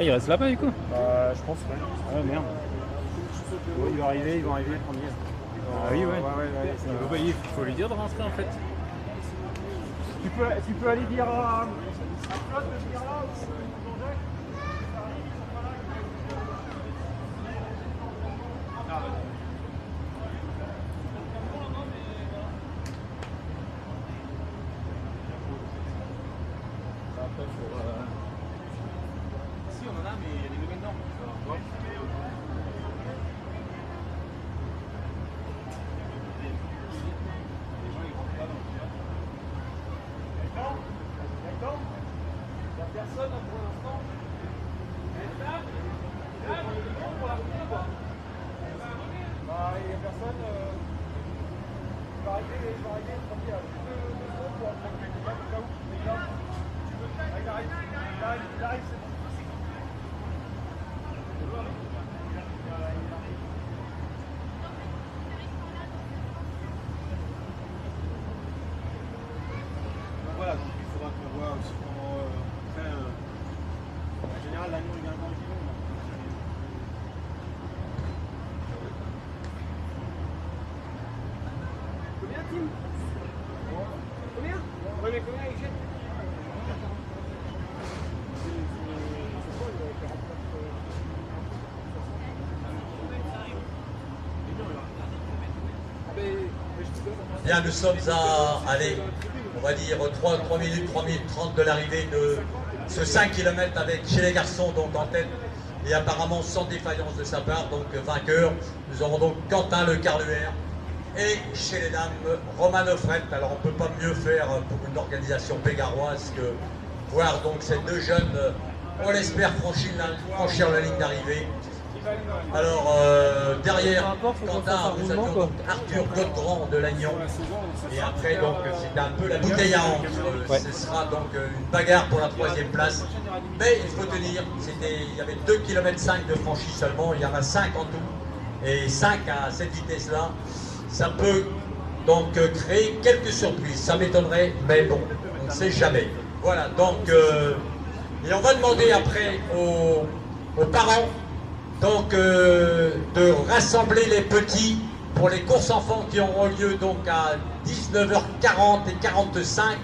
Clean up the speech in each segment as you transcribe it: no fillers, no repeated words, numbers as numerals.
Il reste là-bas du coup? Je pense, ouais. Ah merde. Ouais, ils vont arriver le premier. Ah oui, ouais. Ouais, Il faut lui dire de rentrer en fait. tu peux aller dire à Claude de venir là ou Jean-Jacques. Si on en a, mais il y a des nouvelles normes. Personne pour l'instant. Il n'y a personne. Il va arriver le premier. Deux secondes pour entrer quelqu'un, au cas où. Mais là, il arrive. Il arrive, c'est bon. Donc voilà, donc il faudra qu'on voit aussi comment. En général, l'agneau est également qui vont. Combien, Tim? Combien? Ouais, mais combien il jette? Bien, nous sommes à, allez, on va dire 3 minutes 30 de l'arrivée de ce 5 km avec chez les garçons donc en tête et apparemment sans défaillance de sa part, donc vainqueur. Nous aurons donc Quentin Le Carluère et chez les dames Romane Fret. Alors on ne peut pas mieux faire pour une organisation pégaroise que voir donc ces deux jeunes, on l'espère, franchir la ligne d'arrivée. Alors derrière Quentin, nous avions donc Arthur Godgrand de Lannion et après donc c'était un peu la bouteille à encre. Ce sera donc une bagarre pour la 3e place, mais il faut tenir, il y avait 2,5 km de franchis seulement, il y en a 5 en tout et 5 à cette vitesse là, ça peut donc créer quelques surprises, ça m'étonnerait, mais bon, on ne sait jamais. Voilà, donc et on va demander après aux parents donc de rassembler les petits pour les courses enfants qui auront lieu donc à 19h40 et 45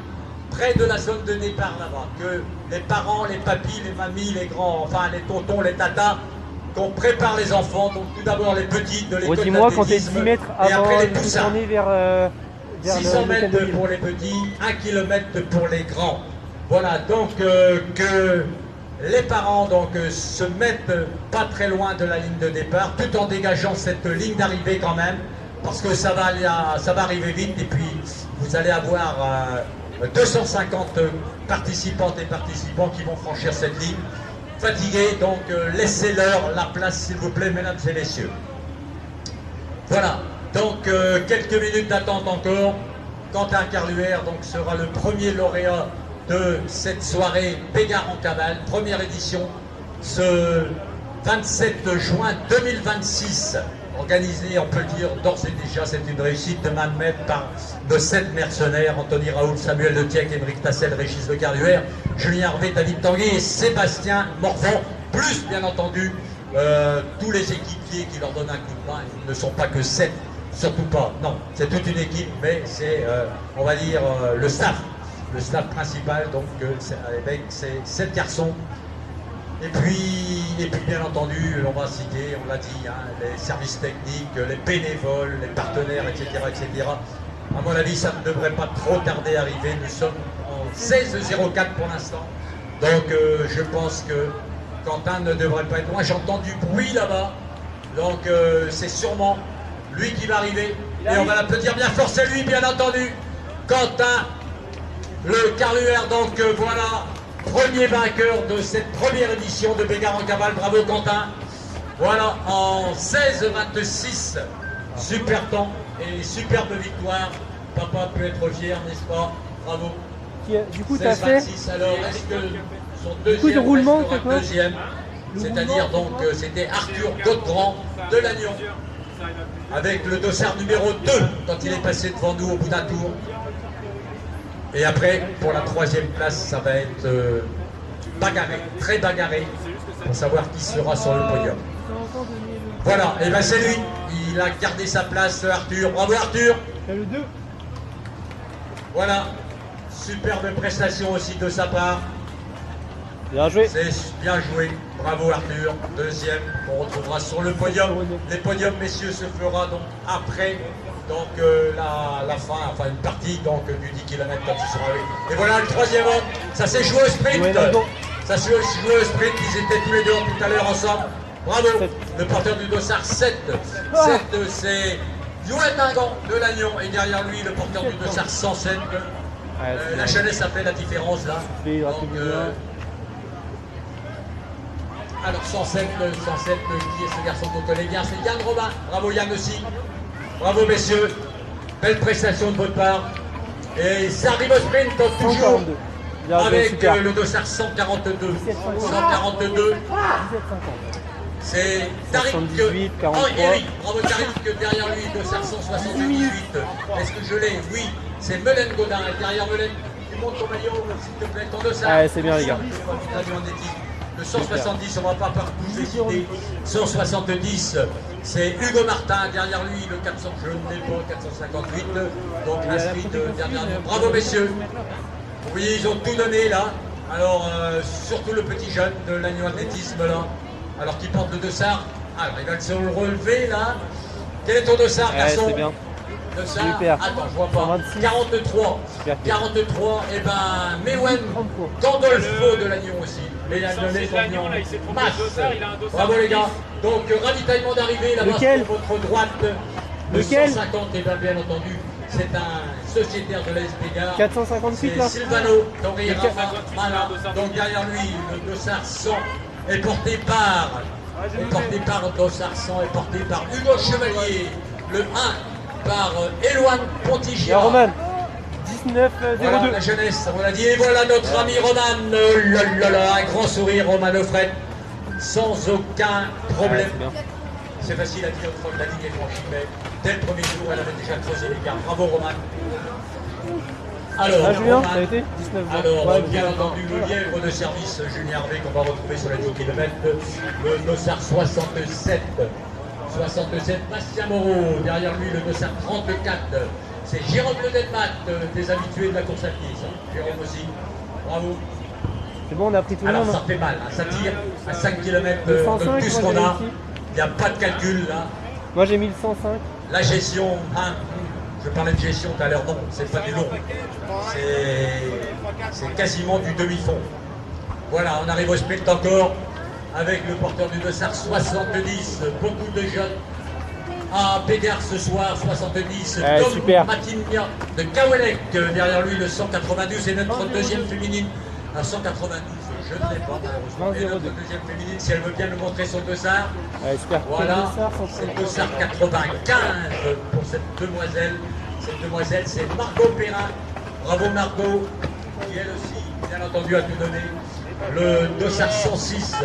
près de la zone de départ là-bas. Que les parents, les papis, les mamies, les grands, enfin les tontons, les tatas, qu'on prépare les enfants. Donc tout d'abord les petits de l'école dis-moi quand t'es 10 mètres avant de tourner vers 600 mètres pour les petits, 1 km pour les grands. Voilà, donc que les parents donc se mettent pas très loin de la ligne de départ, tout en dégageant cette ligne d'arrivée quand même, parce que ça va arriver vite et puis vous allez avoir 250 participantes et participants qui vont franchir cette ligne. Fatigués, donc laissez-leur la place s'il vous plaît, mesdames et messieurs. Voilà, donc quelques minutes d'attente encore. Quentin Carluère donc sera le premier lauréat de cette soirée Pégard en cavale, première édition, ce 27 juin 2026, organisée, on peut le dire d'ores et déjà, c'est une réussite de main de maître par nos 7 mercenaires, Anthony Raoult, Samuel Le Tiec, Émeric Tassel, Régis Le Carluère, Julien Hervé, David Tanguy et Sébastien Morvan, plus bien entendu tous les équipiers qui leur donnent un coup de main. Ils ne sont pas que 7, surtout pas, non, c'est toute une équipe, mais c'est, on va dire, le staff principal, donc avec ces 7 garçons. Et puis bien entendu, on va citer, on l'a dit, hein, les services techniques, les bénévoles, les partenaires, etc., etc. À mon avis, ça ne devrait pas trop tarder à arriver. Nous sommes en 16h04 pour l'instant. Donc je pense que Quentin ne devrait pas être loin. J'entends du bruit là-bas. Donc c'est sûrement lui qui va arriver. Et on va l'applaudir bien fort, c'est lui, bien entendu. Quentin Le Carluère, donc voilà, premier vainqueur de cette première édition de Pégard en cavale. Bravo Quentin. Voilà, en 16h26, super temps et superbe victoire. Papa peut être fier, n'est-ce pas? Bravo. Du coup, tu as fait alors, est-ce que son de roulement, deuxième, c'est-à-dire donc c'était Arthur Godgrand de Lannion avec le dossard numéro 2 quand il est passé devant nous au bout d'un tour. Et après, pour la 3e place, ça va être bagarré, très bagarré. pour savoir qui sera sur le podium. Voilà, et ben c'est lui. Il a gardé sa place, Arthur. Bravo Arthur. Il y a le 2. Voilà, superbe prestation aussi de sa part. Bien joué. C'est bien joué. Bravo Arthur. Deuxième, on retrouvera sur le podium. Les podiums, messieurs, se fera donc après donc la fin, enfin une partie donc du 10 km quand il sera arrivé. Et voilà le troisième homme. Ça s'est joué au sprint. Ouais, d'accord. Ça s'est joué au sprint. Ils étaient tous les deux tout à l'heure ensemble. Bravo. Le porteur du dossard 7. 7, c'est Joël Dingan de Lannion. Et derrière lui, le porteur du dossard 107. La jeunesse a fait la différence là. Donc, alors 107, qui est ce garçon qu'on connaît bien, c'est Yann Robin. Bravo Yann aussi. Bravo messieurs. Belle prestation de votre part. Et ça arrive au sprint toujours 142. Bien joué, avec super. le dossard 142. 17,50. 142. 17,50. C'est Tariq 78, 43. Henry. Bravo Tariq, derrière lui, dossard 178. Est-ce que je l'ai? Oui. C'est Melaine Godin. Et derrière Melaine, tu montes ton maillot, s'il te plaît, ton dossard. Ouais, c'est bien les gars. Le 170, on ne va pas partout hésiter. 170, c'est Hugo Martin. Derrière lui, le 400, je ne l'ai pas, 458. Donc Astrid derrière nous. Bravo messieurs. Vous voyez, ils ont tout donné là. Alors, surtout le petit jeune de l'agneau athlétisme là. Alors qu'il porte le dossard. Alors, il va se relever là. Quel est ton dossard, Ouais, garçon? c'est bien. Dossard. Super. Attends, je vois pas. 126. 43. Super. 43, et ben, Mewen 33. Gandolfo de l'agneau aussi. Mais il a donné son l'agneau, nom. là, il s'est trompé Masse. de dossard, il a un dossard Bravo les 10. gars. Donc, ravitaillement d'arrivée là-bas Lequel? sur votre droite. Le Lequel? 150, et bien entendu, c'est un sociétaire de l'ASP Gare. 458 C'est là. Silvano Torreira. Voilà. Donc derrière lui, le dossard 100 est porté par le dossard 100 est porté par Hugo Chevalier. Le 1 par Éloine Il y a Pontigia. Roman. 19,02. Voilà la jeunesse, on l'a dit. Et voilà notre ami Roman. Un grand sourire, Roman Offred. Sans aucun problème. Ouais, c'est bien. C'est facile à dire une fois que la ligne est franchie, mais dès le premier jour, elle avait déjà creusé les gars. Bravo Roman. Alors, Ah, Julien, Roman, ça a été 19. alors, Ouais, bien entendu, le lièvre de service, Julien Hervé, qu'on va retrouver sur les 10 km, le dossard 67. 67, Bastien Moreau, derrière lui, le dossard 34. C'est Jérôme Le Delmat, des habitués de la course à pied, ça. Jérôme aussi. Bravo. C'est bon, on a pris tout le Alors, monde. ça fait mal, hein. Ça tire à 5 km Le de 105, tout ce moi, qu'on j'ai a. réussi. Il n'y a pas de calcul, là. Moi j'ai mis le 105. La gestion, hein, je parlais de gestion tout à l'heure, non, c'est pas du long. C'est quasiment du demi-fond. Voilà, on arrive au sprint encore avec le porteur du dossard 70, beaucoup de jeunes. À Pégard ce soir, 70, Ouais, Tom super. Matigna de Kawelek, derrière lui le 192 et notre deuxième féminine. À 192, je ne l'ai pas malheureusement. Et notre deuxième féminine, si elle veut bien nous montrer son dossard. Ouais, super. Voilà, Quel c'est le dossard 95 pour cette demoiselle. Cette demoiselle, c'est Margot Perrin. Bravo Margot, qui elle aussi, bien entendu, a tout donné. Le dossard 106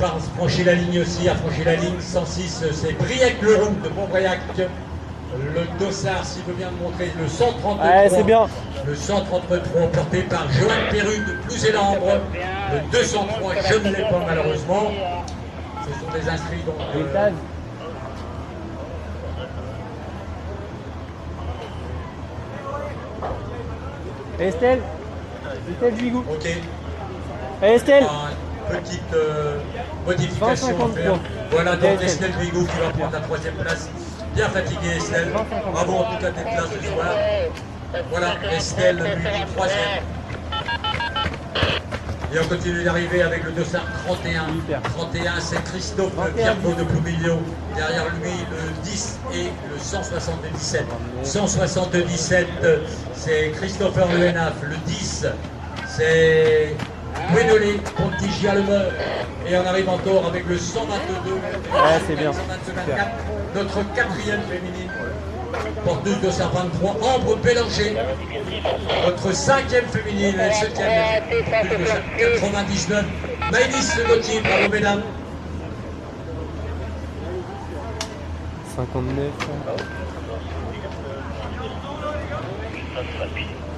a franchi la ligne aussi, a franchi la ligne. 106, c'est Briac-Leroux de Montbriac. Le dossard, s'il veut bien me montrer, le 133. Ouais, c'est bien. Le 133 porté par Joanne Perru de Plouélambre. Le 203, je ne l'ai pas malheureusement. Ce sont des inscrits donc. L'étage. Estelle. Estelle Vigou. Ok. Estelle. Une petite modification à 20,53. faire. Voilà donc Estelle. Estelle Vigou qui va prendre la troisième place. Bien fatiguée Estelle. Bravo en tout cas d'être là ce soir. Voilà Estelle Vigou troisième. Et on continue d'arriver avec le dossard 31. Super. 31, c'est Christophe 21. Pierrot de Ploumillon. Derrière lui, le 10 et le 177. 177, c'est Christopher Lehenaf. Le 10, c'est Gwénolé Pontigia Lemeur. Et on arrive encore avec le 122. Ouais, c'est bien. 124, notre quatrième féminine. Porteuse de 23, Ambre Bélanger. Notre cinquième féminine, et septième, 99, Maëlys Gauthier, bravo mesdames. 59.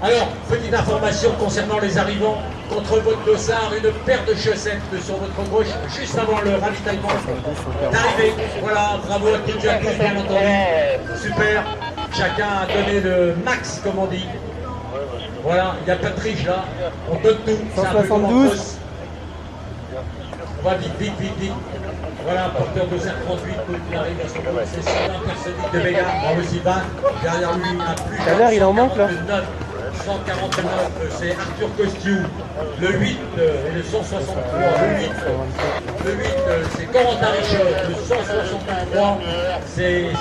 Alors, petite information concernant les arrivants. Contre votre dossard, une paire de chaussettes sur votre gauche, juste avant le ravitaillement d'arrivée. Voilà, bravo à toutes et à tous, bien entendu. Super. Chacun a donné le max, comme on dit. Voilà, il n'y a pas de triche là. On donne tout. C'est un peu comme en 172. cross. On va vite, vite, vite, vite. Voilà, porteur de 38, qui arrive à son goal. C'est Sylvain Personique de Vega. Bravo Sylvain. Derrière lui, il a plus. Tout à l'heure, il en manque là. 149, c'est Arthur Costiou. Le 8 et le 163. Le 8, c'est Corentin Richotte. Le 163, c'est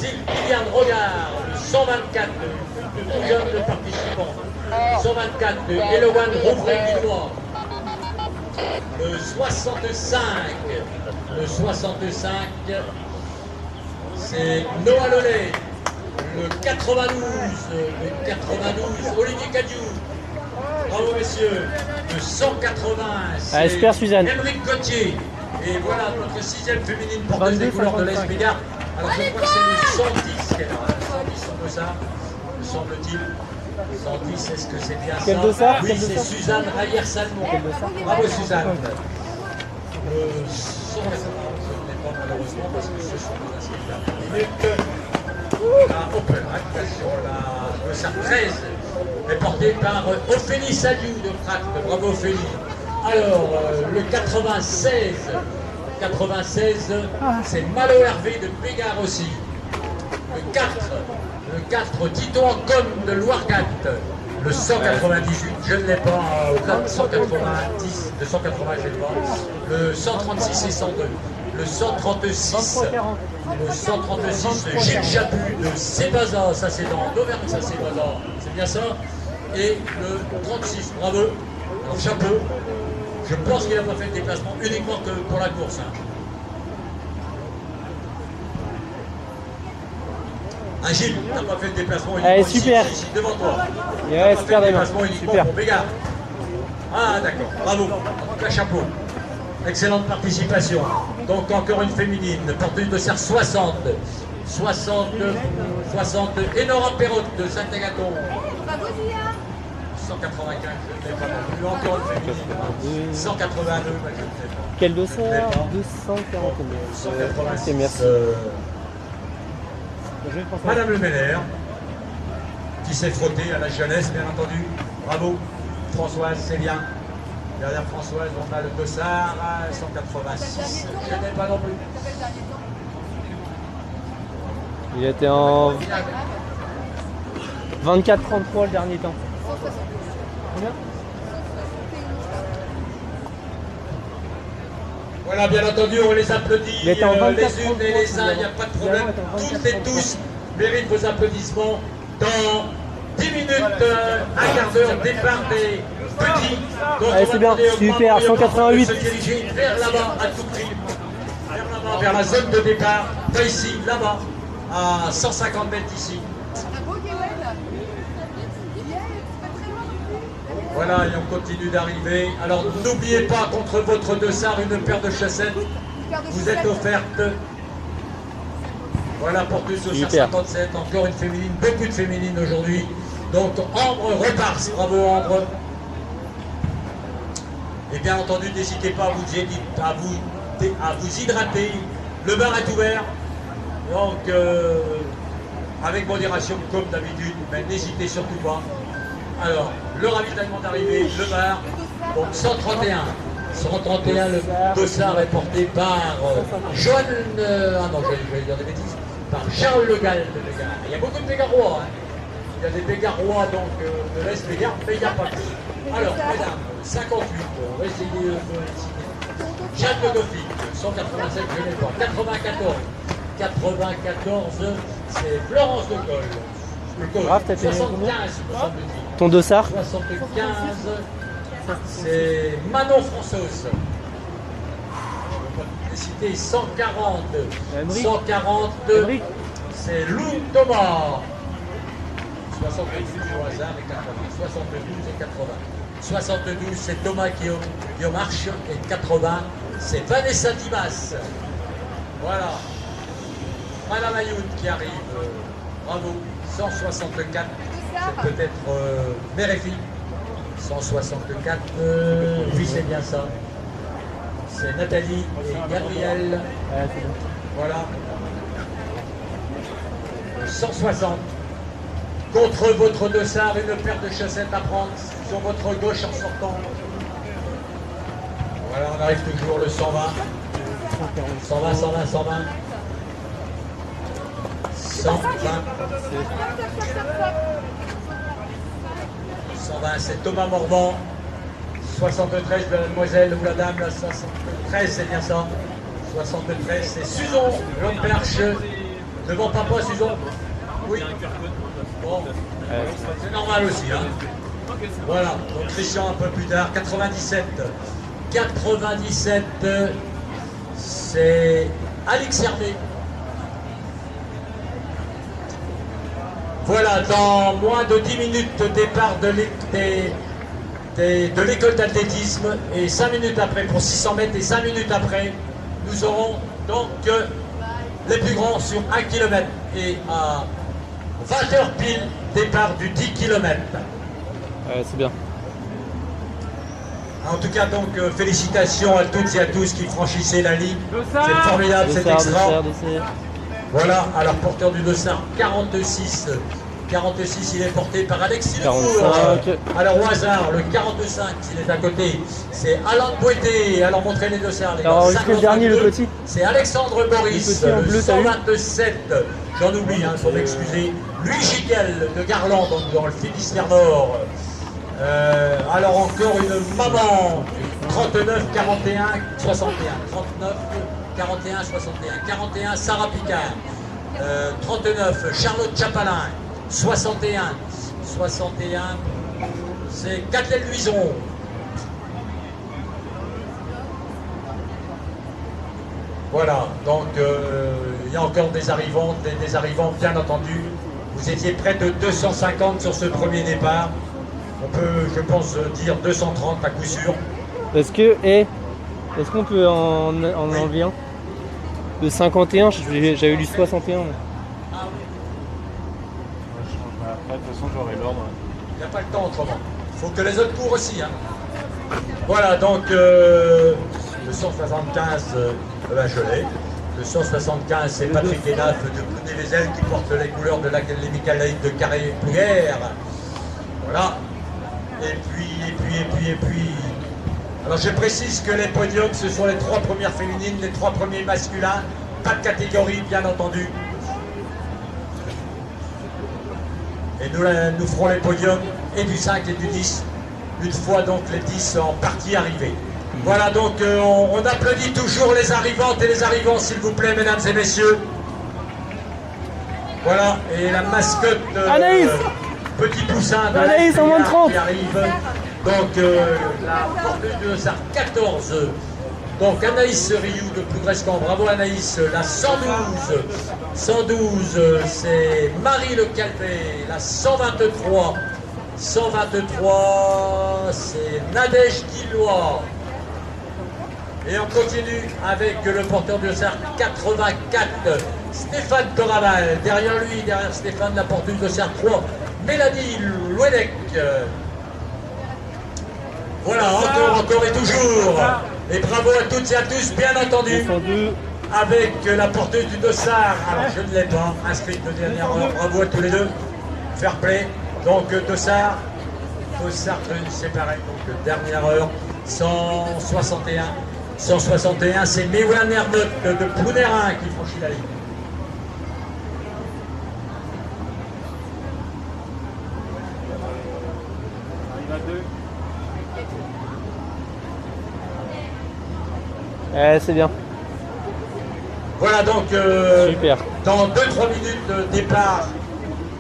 Kylian Regard. Le 124, le tout jeune de participants. 124, Eloane Rouvré-Guinois. Le 65, c'est Noah Lollet. Le 92, Olivier Cadiou. Bravo messieurs. Le 180, c'est Espère Suzanne. Émeric Gauthier. Et voilà notre 6e féminine porteuse des couleurs de l'Est Bégard. Alors je crois que c'est le 110 qu'elle a. 110 on peut ça, me semble-t-il. 110, est-ce que c'est bien Quel ça? dossard? Oui, Quel c'est dossard? Suzanne Rayer-Salmon. Bravo Suzanne. Le 100, je n'ai pas malheureusement parce que ce sont des inscrits minutes. La Open Activation, la dossard 13 est portée par Ophélie Saliou de Prat. Bravo Ophélie. Alors, le 96, c'est Malo Hervé de Bégard aussi. Le 4, Tito Ancon de Loirgat. Le 198, je ne l'ai pas, au-delà de 190, de 180, je ne l'ai pas. Le 136 et 102. Le 136, Gilles Chaput de Sébaza, ça c'est dans l'Auvergne, ça c'est Sébaza, c'est bien ça. Et le 36, bravo. Alors chapeau, je pense qu'il n'a pas fait le déplacement uniquement que pour la course. Hein. Ah Gilles, tu n'as pas fait le déplacement uniquement Allez, ici, super. ici, devant toi. Ouais, Tu super n'as pas fait le Damien. déplacement uniquement Super. pour Bégard. Ah d'accord, bravo. En tout cas, chapeau. Excellente participation. Donc encore une féminine, porteuse de serre 60, Enora Perrotte de Saint-Agathon. 195, je ne l'ai pas non plus. Encore une féminine. 182, je ne l'ai pas. Quel dossard? 249. Ok, merci. Madame Le Meller, qui s'est frottée à la jeunesse, bien entendu. Bravo. Françoise, c'est bien. Derrière Françoise, on a le dossard, 186. Je n'ai pas non plus. Il était en 24-33 le dernier temps. Combien? Voilà, bien entendu, on les applaudit Il était en 24, les unes et les uns, il n'y a pas de problème. Toutes et tous méritent vos applaudissements. Dans 10 minutes, un quart d'heure, départ des petits. Donc, Allez, on c'est va bien, demander au super, membre 188. de se diriger vers là-bas à tout prix. Vers là-bas, vers la zone de départ. Pas ici, là-bas, à 150 mètres d'ici. Voilà, et on continue d'arriver. Alors n'oubliez pas, contre votre dossard, une paire de chaussettes vous êtes offerte. Voilà, porteuse dossard Super. 57, encore une féminine, beaucoup de féminines aujourd'hui. Donc Ambre repart, bravo Ambre. Et bien entendu, n'hésitez pas à vous hydrater. Le bar est ouvert, donc avec modération comme d'habitude, mais n'hésitez surtout pas. Alors, le ravitaillement d'arrivée, le bar, donc 131. 131, le dossard est porté par Joanne, ah non, je vais dire des bêtises, par Charles Le Gall de Bégard. Il y a beaucoup de Bégarois, hein. Il y a des Bégarois donc de l'Est Bégard, mais il n'y a pas que. Alors, mesdames, 58, on va essayer de décider. Jeanne de Gothic, 187, je n'ai pas. 94, c'est Florence de Colle. Raph, t'as payé 75, combien? me semble-t-il. Ton dossard? 75, c'est Manon Françoise. Je ne peux pas les citer. 140, Emery. 140, Emery. c'est Lou Thomas. 72 au hasard et 80. 72 et 80. 72, c'est Thomas Guillaume Marche et 80, c'est Vanessa Dimas. Voilà. Madame Ayoun qui arrive. Bravo. 164. C'est peut-être Méréfi. 164, oui c'est bien ça. C'est Nathalie et Gabriel. Ouais, c'est bien. Voilà. 160. Contre votre dossard, une paire de chaussettes à prendre sur votre gauche en sortant. Voilà, on arrive toujours le 120. 120, 120, 120. 120. 120, c'est Thomas Morvan. 73 de la demoiselle ou la dame, la 73, c'est bien ça. 73, c'est Suzon Lamperche. Devant papa, Suzon. Oui. Bon, c'est normal aussi. Hein. Voilà, donc Christian un peu plus tard. 97. 97, c'est Alix Hervé. Voilà, dans moins de 10 minutes, départ de l'école d'athlétisme, et 5 minutes après pour 600 mètres, et 5 minutes après, nous aurons donc les plus grands sur 1 km, et à 20h pile, départ du 10 km. Ouais, c'est bien. En tout cas, donc, félicitations à toutes et à tous qui franchissaient la ligne. C'est formidable, c'est extra. Voilà, alors porteur du dossard 46. 46, il est porté par Alexis Lefour. Alors au hasard, le 45, il est à côté. C'est Alain Boité. Alors montrez les dossards, les gars. Alors le dernier, le petit. C'est Alexandre Boris, le bleu, 127. J'en oublie, il faut m'excuser. Louis Giguel de Garland, donc dans le Finistère Nord. Alors encore une maman. 39, 41, 61. 39, 41, 61. 41, Sarah Picard. 39, Charlotte Chapalin. 61, 61, c'est Kathleen Luison. Voilà, donc il y a encore des arrivants, bien entendu. Vous étiez près de 250 sur ce premier départ. On peut, je pense, dire 230 à coup sûr. Est-ce qu'on peut en enlever un? De 51, j'avais lu 61. De toute façon, j'aurai l'ordre. Il n'y a pas le temps autrement. Il faut que les autres courent aussi. Hein. Voilà, donc le 175, je l'ai. Le 175, c'est Patrick Hénaf de Plouné-les-Ailes qui porte les couleurs de l'Académie laïque de Carré-Plouguère. Voilà. Et puis. Alors je précise que les podiums, ce sont les 3 premières féminines, les 3 premiers masculins. Pas de catégorie, bien entendu. Et nous ferons les podiums et du 5 et du 10, une fois donc les 10 en partie arrivés. Voilà, donc on applaudit toujours les arrivantes et les arrivants, s'il vous plaît, mesdames et messieurs. Voilà, et la mascotte Anaïs Petit Poussin de Anaïs en moins de 30 qui arrive. Donc la porteuse de Dossard 14. Donc Anaïs Rioux de Plougrescan, bravo Anaïs. La 112, 112 c'est Marie Le Calvé. La 123, 123 c'est Nadège Guillois. Et on continue avec le porteur de Dossard 84, Stéphane Toraval. Derrière lui, derrière Stéphane, la porteuse de Dossard 3, Mélanie Louedec. Voilà, encore et toujours. Et bravo à toutes et à tous, bien entendu, avec la porteuse du Dossard. Alors, je ne l'ai pas inscrite de dernière heure. Bravo à tous les deux. Fair play. Donc, Dossard, c'est pareil. Donc, dernière heure, 161. 161, c'est Méoulan Hernotte de Plounérin qui franchit la ligne. Il y en a 2. C'est bien. Voilà donc Super. Dans 2-3 minutes de départ,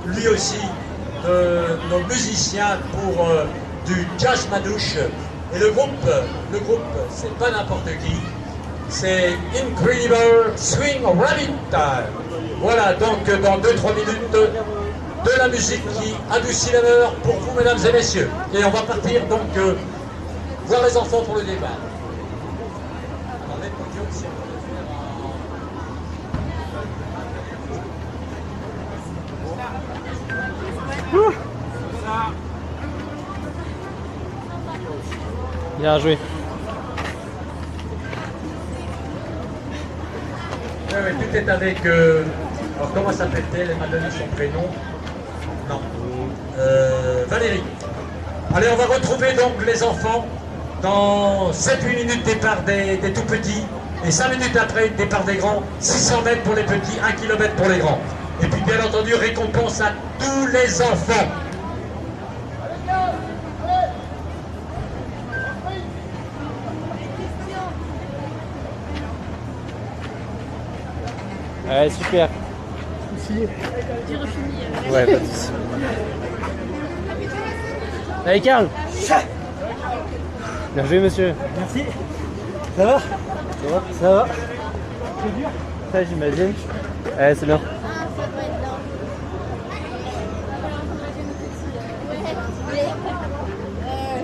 lui aussi, de nos musiciens pour du jazz manouche. Et le groupe, c'est pas n'importe qui, c'est Incredible Swing Rabbit. Voilà, donc dans 2-3 minutes, de la musique qui adoucit la l'heure pour vous, mesdames et messieurs. Et on va partir donc voir les enfants pour le départ. Alors, les podiums, si on peut le faire Bien joué. Oui, oui, tout est avec... alors comment s'appelle-t-elle? Elle m'a donné son prénom. Non. Valérie. Allez, on va retrouver donc les enfants dans 7-8 minutes départ des tout petits et 5 minutes après départ des grands, 600 mètres pour les petits, 1 km pour les grands. Et puis bien entendu, récompense à tous les enfants. Ouais, super. Ouais, pas de soucis. Allez, Karl. Bien joué, monsieur. Merci. Ça va? Ça va? Ça va? C'est dur? Ça, j'imagine. Ouais, c'est bien. Ah, ça doit être là.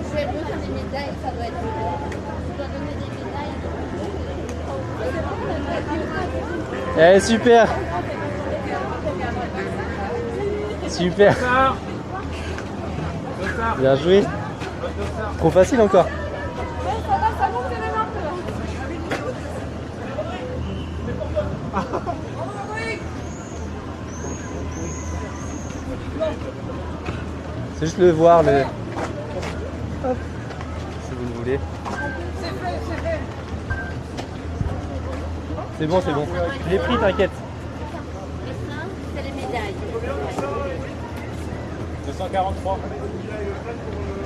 Je vais besoin des médailles, ça doit être là. Je dois donner des médailles. Eh, super. Super. Bien joué. Trop facile encore. Ça monte quand même un peu. C'est juste le voir, le... Hop. Si vous le voulez. C'est bon, c'est bon. Je l'ai pris, t'inquiète. Et ça, c'est les médailles. 243.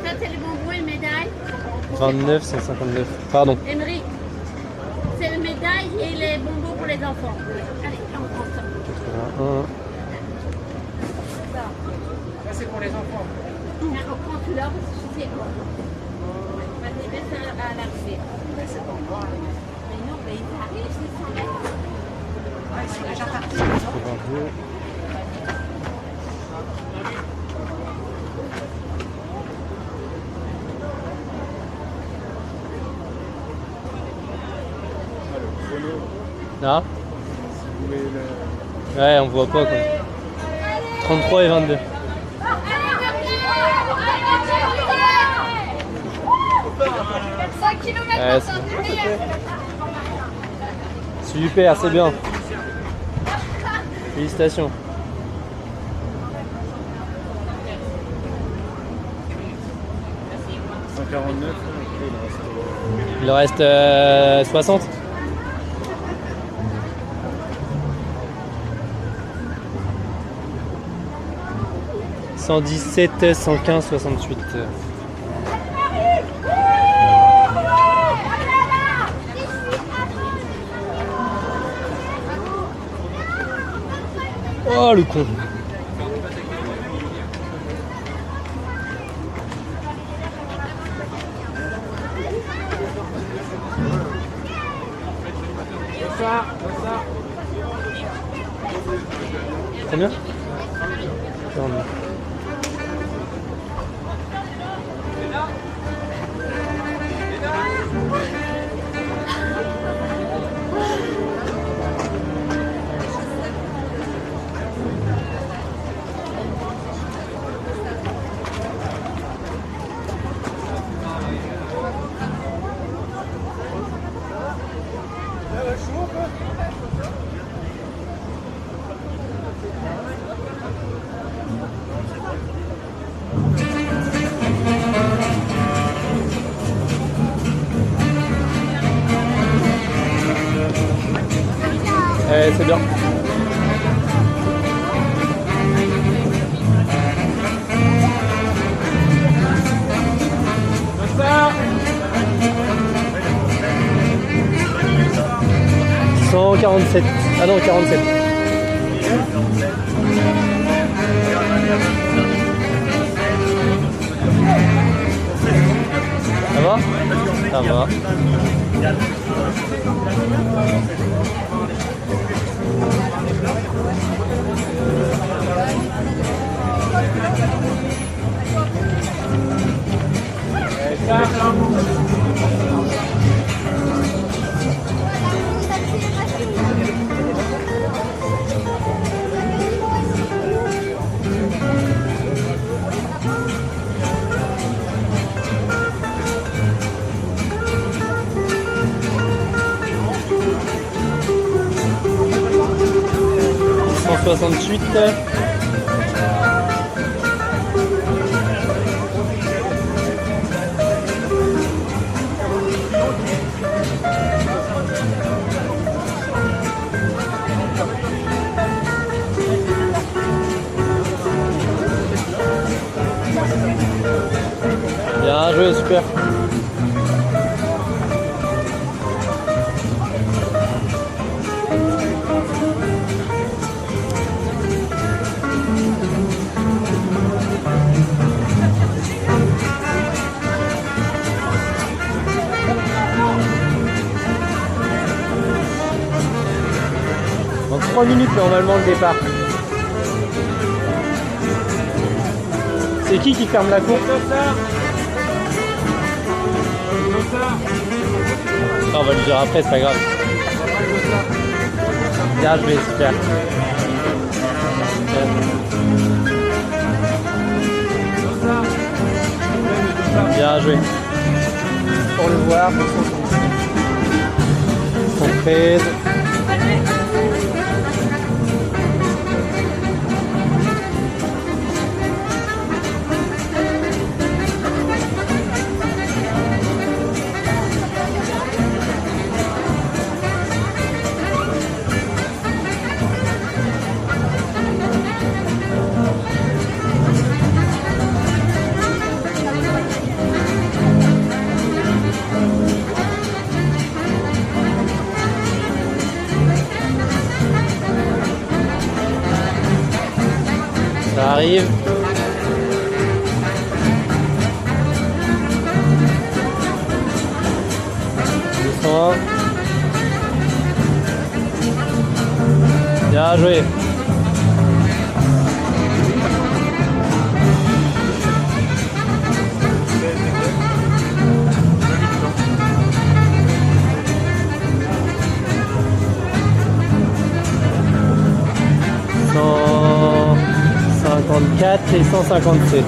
Ça, c'est les bonbons et les médailles. 29, 159. Pardon. Émeric, c'est les médailles et les bonbons pour les enfants. Allez, on prend ça. 81. Ça, c'est pour les enfants. On prend celui-là parce que je sais quoi. Vas-y, mets ça à l'arrivée. Mais non, mais ils arrivent, c'est ça. Ah, ils sont déjà partis. 82. Là. Ouais, on voit pas quoi. 33 et 22. Ouais, super, c'est bien. Félicitations. Il en reste 60. « 117, 115, 68. » Oh le con. Combien? 49. C'est bien. « 147. Ah non, 47. Ça va? Ça va. 68. Bien joué, super. Dans 3 minutes normalement le départ. C'est qui ferme la course? On va lui dire après, c'est pas grave. Bien joué, super. Bien joué. Pour le voir, pour son 13. Ça arrive. Doucement. Bien joué. Et 157.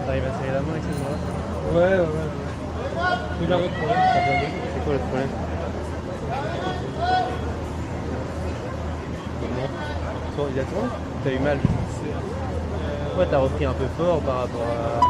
T'arrives à serrer la main avec cette main-là? Ouais. C'est quoi le problème? Il a tourné? T'as eu mal? Ouais, t'as repris un peu fort par rapport à...